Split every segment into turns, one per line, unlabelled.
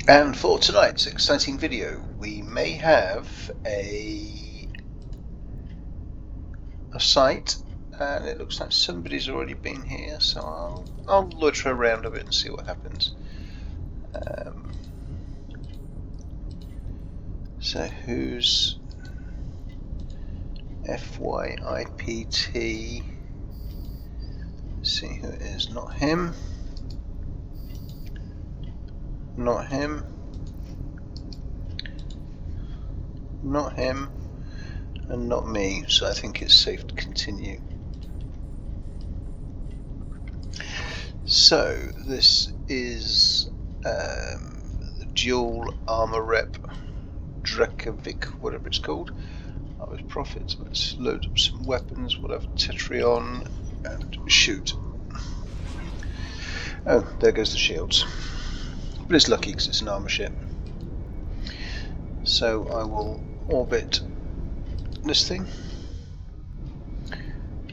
And for tonight's exciting video, we may have a site, and it looks like somebody's already been here, so I'll loiter around a bit and see what happens. So who's FYIPT? Let's see who it is. Not him. Not him. Not him. And not me, so I think it's safe to continue. So this is the dual armor rep Drekavak, whatever it's called. That was profit. Let's load up some weapons. We'll have Tetrion and shoot. Oh, there goes the shields. But it's lucky because it's an armor ship. So I will orbit this thing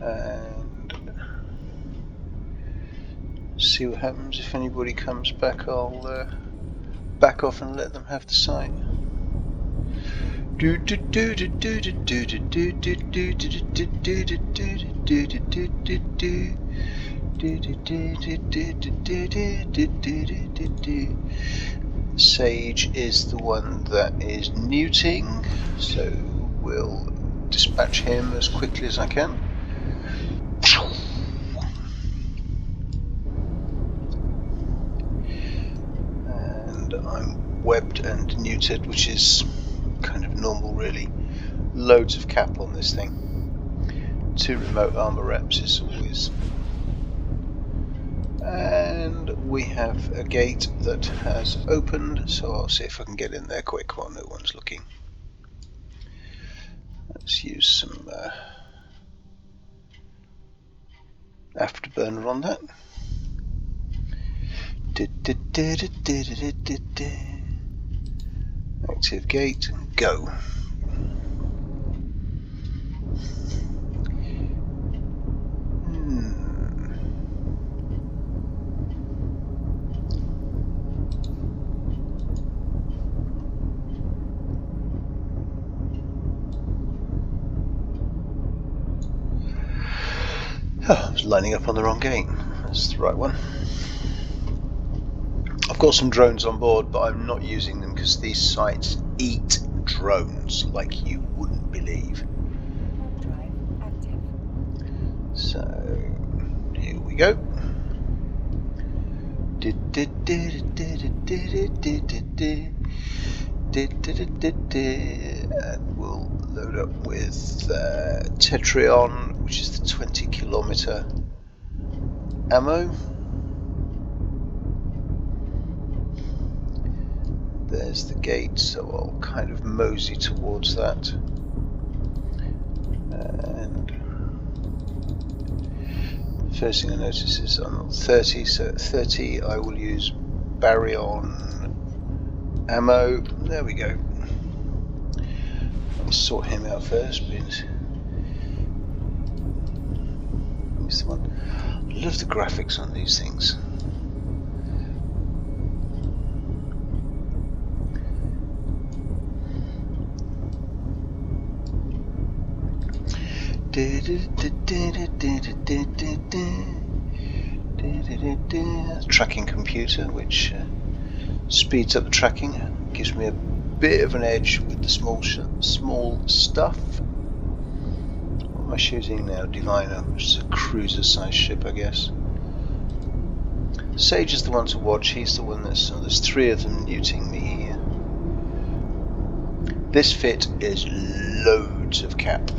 and see what happens. If anybody comes back, I'll back off and let them have the site. Sage is the one that is neuting, so we'll dispatch him as quickly as I can. And I'm webbed and neutered, which is kind of normal really. Loads of cap on this thing. 2 remote armor reps is always. And we have a gate that has opened, so I'll see if I can get in there quick while no one's looking. Let's use some afterburner on that. Active gate, go. Oh, I was lining up on the wrong gate. That's the right one. I've got some drones on board, but I'm not using them because these sites eat drones like you wouldn't believe. So, here we go. And we'll load up with Tetrion, which is the 20-kilometer ammo. There's the gate, so I'll kind of mosey towards that. And first thing I notice is I'm on 30, so at 30 I will use Baryon ammo. There we go. I'll sort him out first, because he's the one. I love the graphics on these things. Tracking computer, which speeds up the tracking, gives me a bit of an edge with the small stuff. What am I shooting now? Diviner, which is a cruiser-sized ship, I guess. Sage is the one to watch. He's the one that's. There's 3 of them neuting me here. This fit is loads of cap.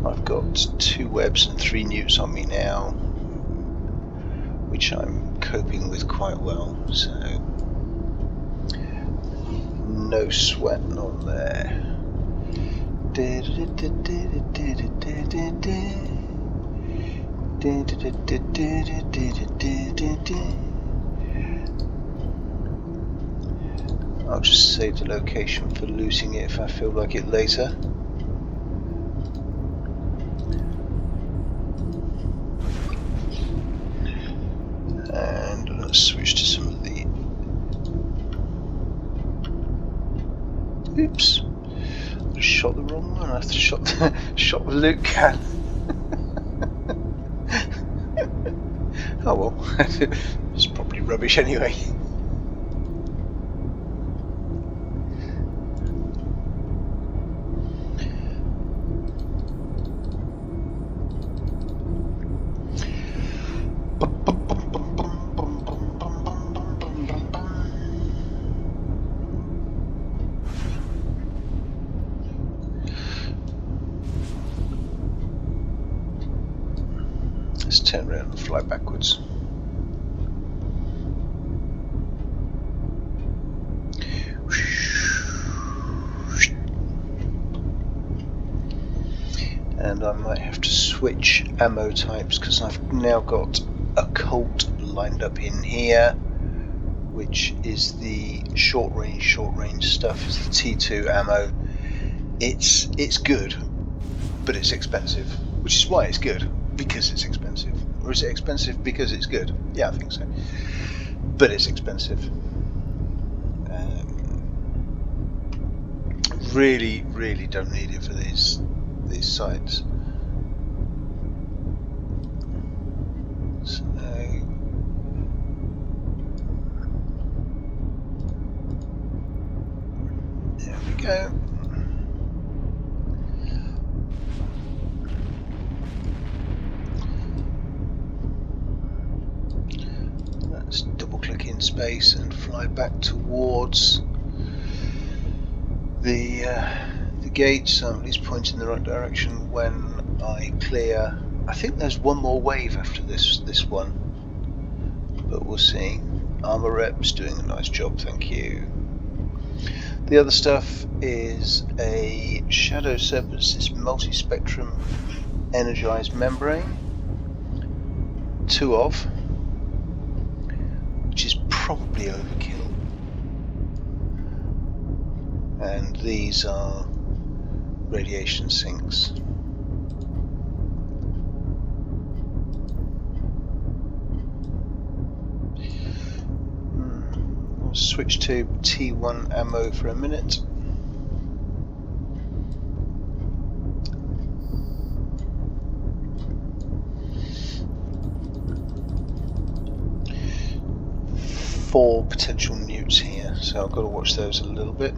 I've got 2 webs and 3 newts on me now, which I'm coping with quite well, so no sweat on there. I'll just save the location for losing it if I feel like it later. on earth shot the loot can? Oh well, it's probably rubbish anyway. Let's turn around and fly backwards. And I might have to switch ammo types because I've now got a Colt lined up in here, which is the short range stuff. It's the T2 ammo. It's good, but it's expensive, which is why it's good, because it's expensive. Or is it expensive because it's good? Yeah, I think so. But it's expensive. Really don't need it for these sites. So there we go. Let's double click in space and fly back towards the gate, so I'm at least pointing in the right direction when I clear. I think there's one more wave after this one, but we'll see. Armor Rep's doing a nice job, thank you. The other stuff is a Shadow Serpent's multi-spectrum energized membrane, 2 of, which is probably overkill. And these are radiation sinks. I'll switch to T1 ammo for a minute. Four potential newts here, so I've got to watch those a little bit.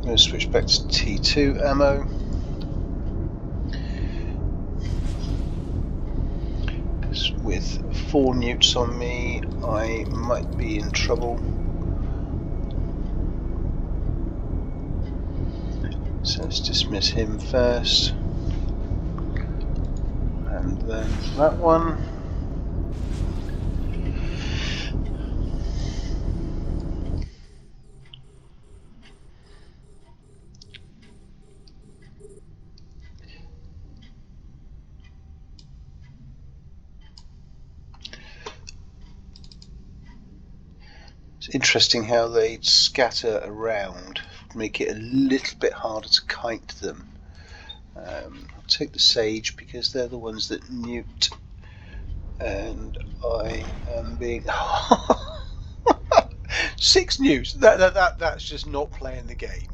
I'm going to switch back to T2 ammo. With 4 newts on me, I might be in trouble. So let's dismiss him first. And then that one. It's interesting how they scatter around, make it a little bit harder to kite them. I'll take the sage because they're the ones that newt, and I am being 6 newts. That's just not playing the game.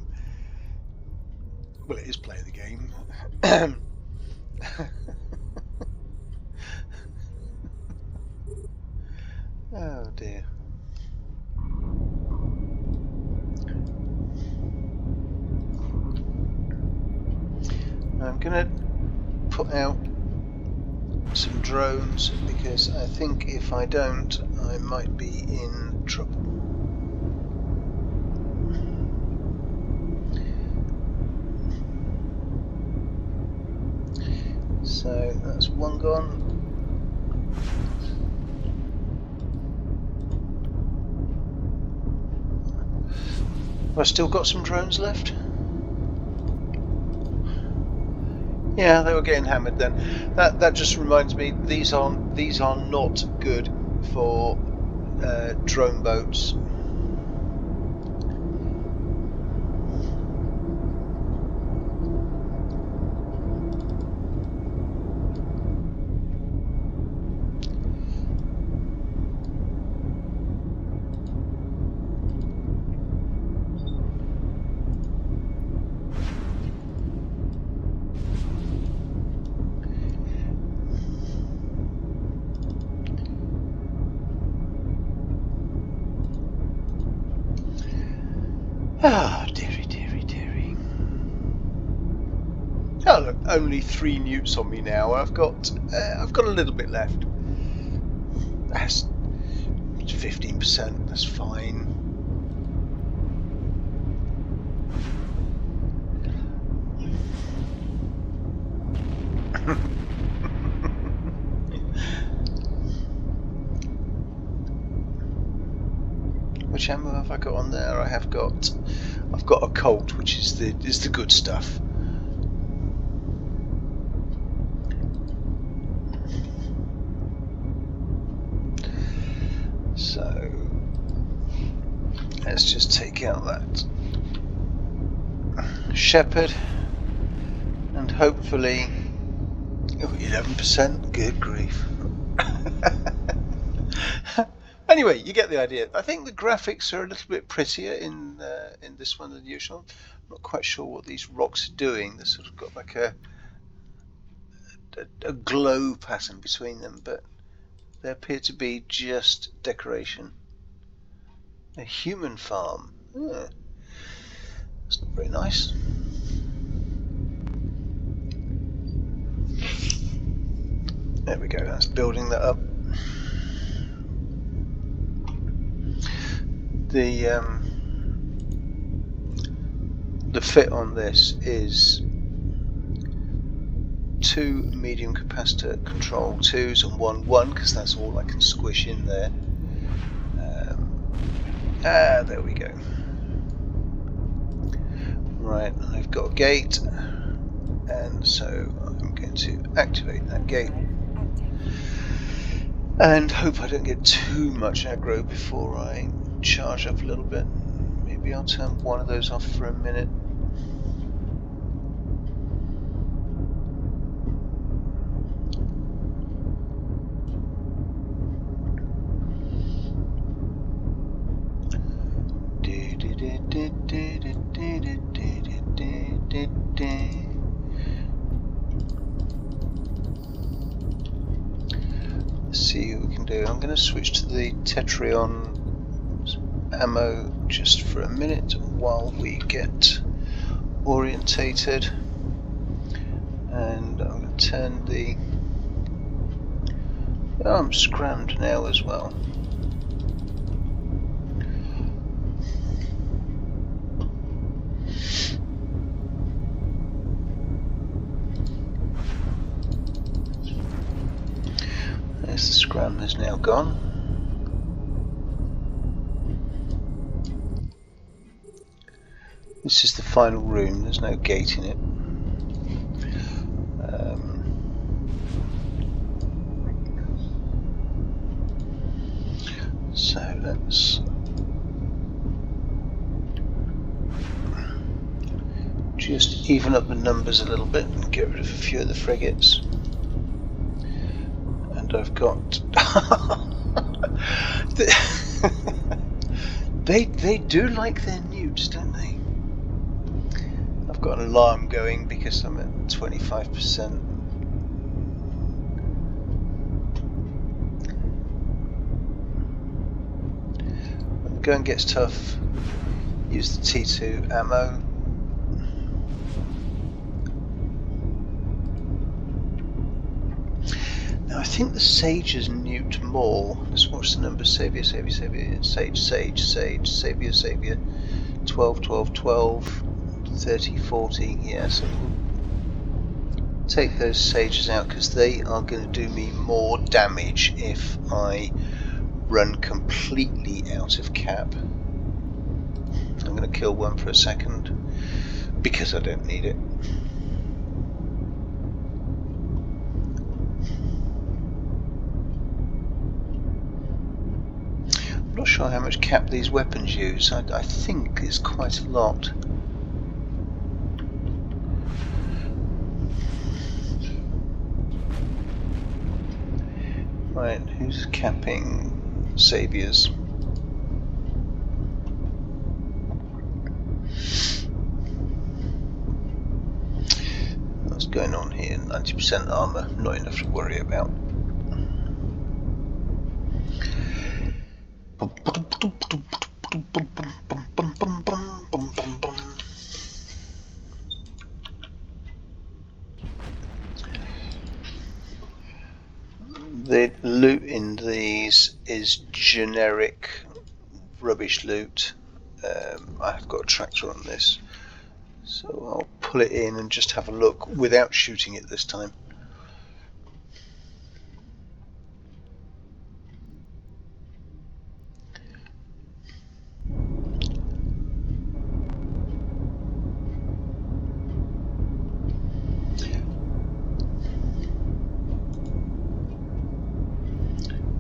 Well, it is playing the game. Oh dear. I'm gonna put out some drones because I think if I don't, I might be in trouble. So that's one gone. Have I still got some drones left? Yeah, they were getting hammered then. That just reminds me, these are not good for drone boats. Oh look, only 3 newts on me now. I've got a little bit left. That's 15%. That's fine. Which ammo have I got on there? I've got a Colt, which is the good stuff. So let's just take out that Shepherd, and hopefully 11%. Good grief. Anyway, you get the idea. I think the graphics are a little bit prettier in this one than usual. I'm not quite sure what these rocks are doing. They've sort of got like a glow pattern between them, but they appear to be just decoration. A human farm. Oh, that's not very nice. There we go. That's building that up. The fit on this is 2 medium capacitor control 2s and 1 because that's all I can squish in there. There we go. Right, I've got a gate, and so I'm going to activate that gate and hope I don't get too much aggro before I charge up a little bit. Maybe I'll turn one of those off for a minute. Let's see what we can do. I'm going to switch to the Tetrion ammo just for a minute while we get orientated, and I'm going to turn the I'm scrammed now as well. There's the scram has now gone. This is the final room, there's no gate in it. So let's just even up the numbers a little bit and get rid of a few of the frigates. And I've got they do like their newts, don't they? I've got an alarm going because I'm at 25%. When the gun gets tough, use the T2 ammo. Now I think the Sage has nuked more. Let's watch the numbers. Saviour, Saviour, Saviour, Sage, Sage, Sage, Saviour, Saviour, 12, 12, 12, 30, 40. Yeah, so we'll take those Sages out because they are going to do me more damage if I run completely out of cap. I'm going to kill one for a second because I don't need it. I'm not sure how much cap these weapons use. I think it's quite a lot. Right, who's capping Saviours? What's going on here? 90% armour, not enough to worry about. The loot in these is generic rubbish loot. I've got a tractor on this, so I'll pull it in and just have a look without shooting it this time.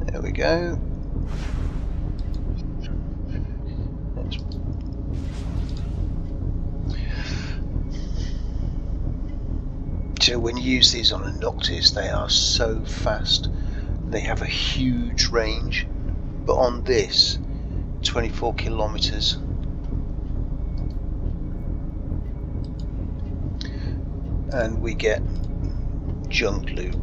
There we go. So when you use these on a Noctis, they are so fast. They have a huge range, but on this, 24 kilometers. And we get junk loot.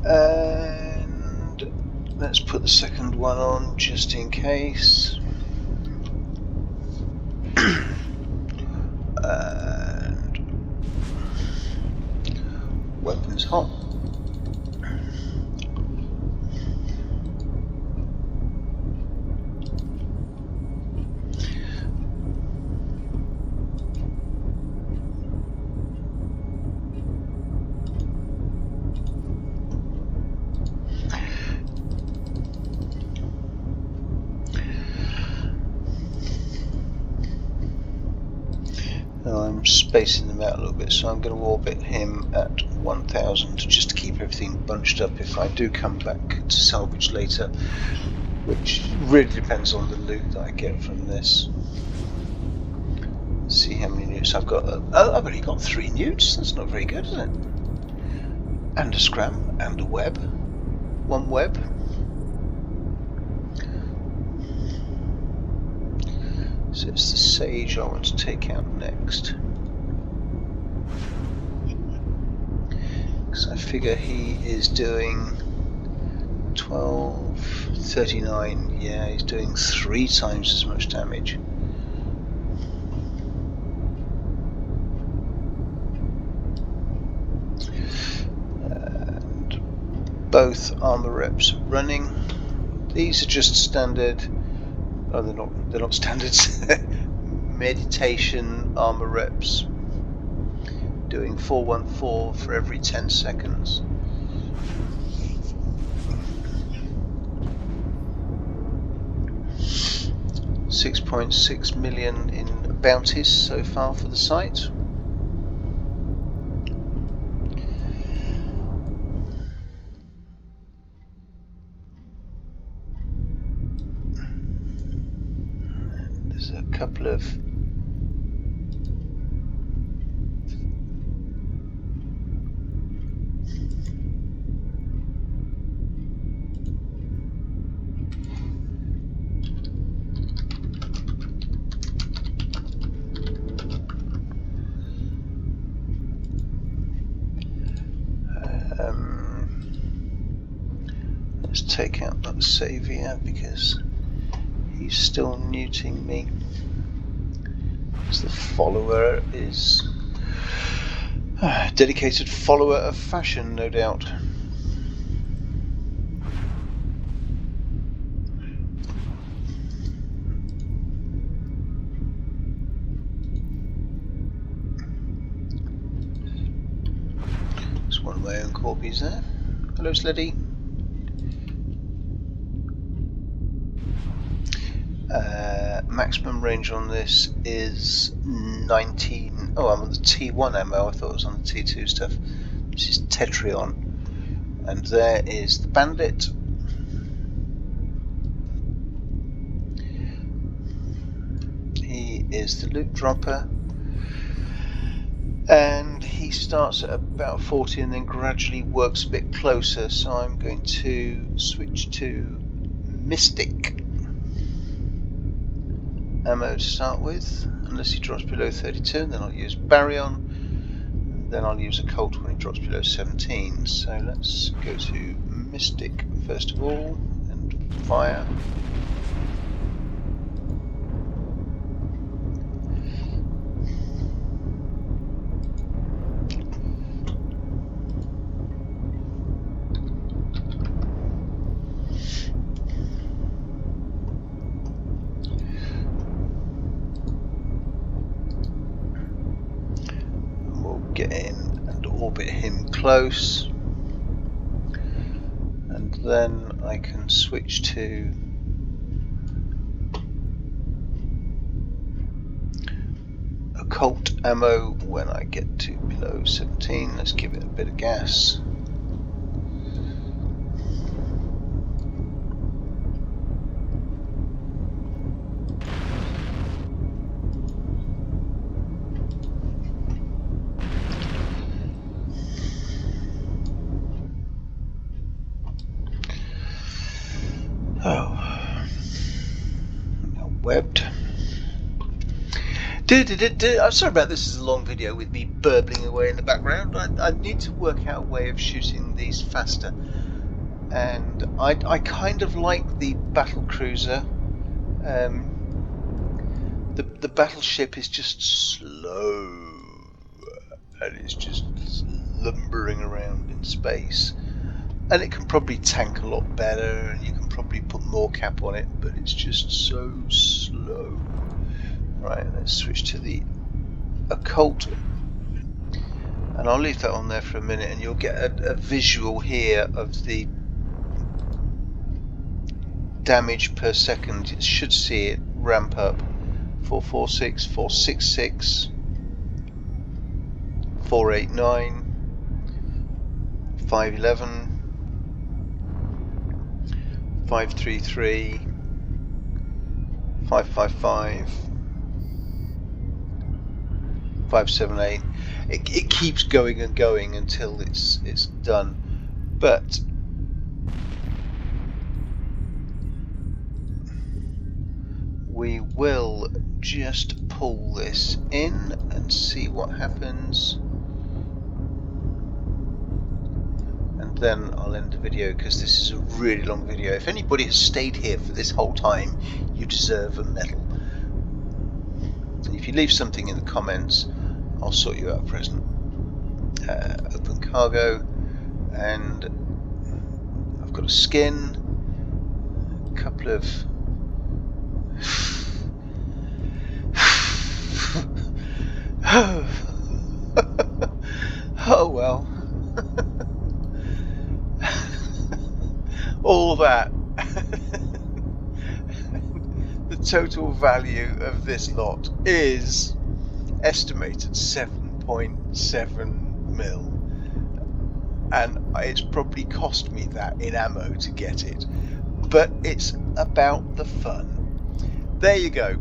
And let's put the second one on just in case. And weapons hot. I'm spacing them out a little bit, so I'm going to orbit him at 1000 just to keep everything bunched up if I do come back to salvage later, which really depends on the loot that I get from this. Let's see how many newts I've got. I've only got 3 newts. That's not very good, is it? And a scram and a web. 1 web. So it's the sage I want to take out next. Because I figure he is doing 1239. Yeah, he's doing 3 times as much damage. And both armor reps running. These are just standard. Oh, they're not standards. Meditation armor reps, doing 414 for every 10 seconds. $6.6 million in bounties so far for the site. A couple of let's take out that Saviour because he's still neuting me. The follower is a dedicated follower of fashion, no doubt. There's one of my own corpies there. Hello, Sleddy. Maximum range on this is 19. Oh, I'm on the T1 ammo. I thought it was on the T2 stuff. This is Tetrion. And there is the bandit. He is the loot dropper. And he starts at about 40 and then gradually works a bit closer. So I'm going to switch to Mystic ammo to start with, unless he drops below 32, and then I'll use Baryon, then I'll use a Colt when he drops below 17. So let's go to Mystic first of all, and fire. orbit him close, and then I can switch to occult ammo when I get to below 17. Let's give it a bit of gas. Oh, webbed. I'm sorry about this. Is a long video with me burbling away in the background. I need to work out a way of shooting these faster, and I kind of like the battle cruiser. The battleship is just slow, and it's just lumbering around in space. And it can probably tank a lot better, and you can probably put more cap on it, but it's just so slow. Right, let's switch to the occult, and I'll leave that on there for a minute, and you'll get a visual here of the damage per second. You should see it ramp up. 446, 466, 489, 511, 533, 555, 578. It keeps going and going until it's done. But we will just pull this in and see what happens. And then I'll end the video, because this is a really long video. If anybody has stayed here for this whole time, you deserve a medal. And if you leave something in the comments, I'll sort you out a present. Open cargo, and I've got a skin, a couple of oh well. All that. The total value of this lot is estimated 7.7 mil, and it's probably cost me that in ammo to get it, but it's about the fun. There you go.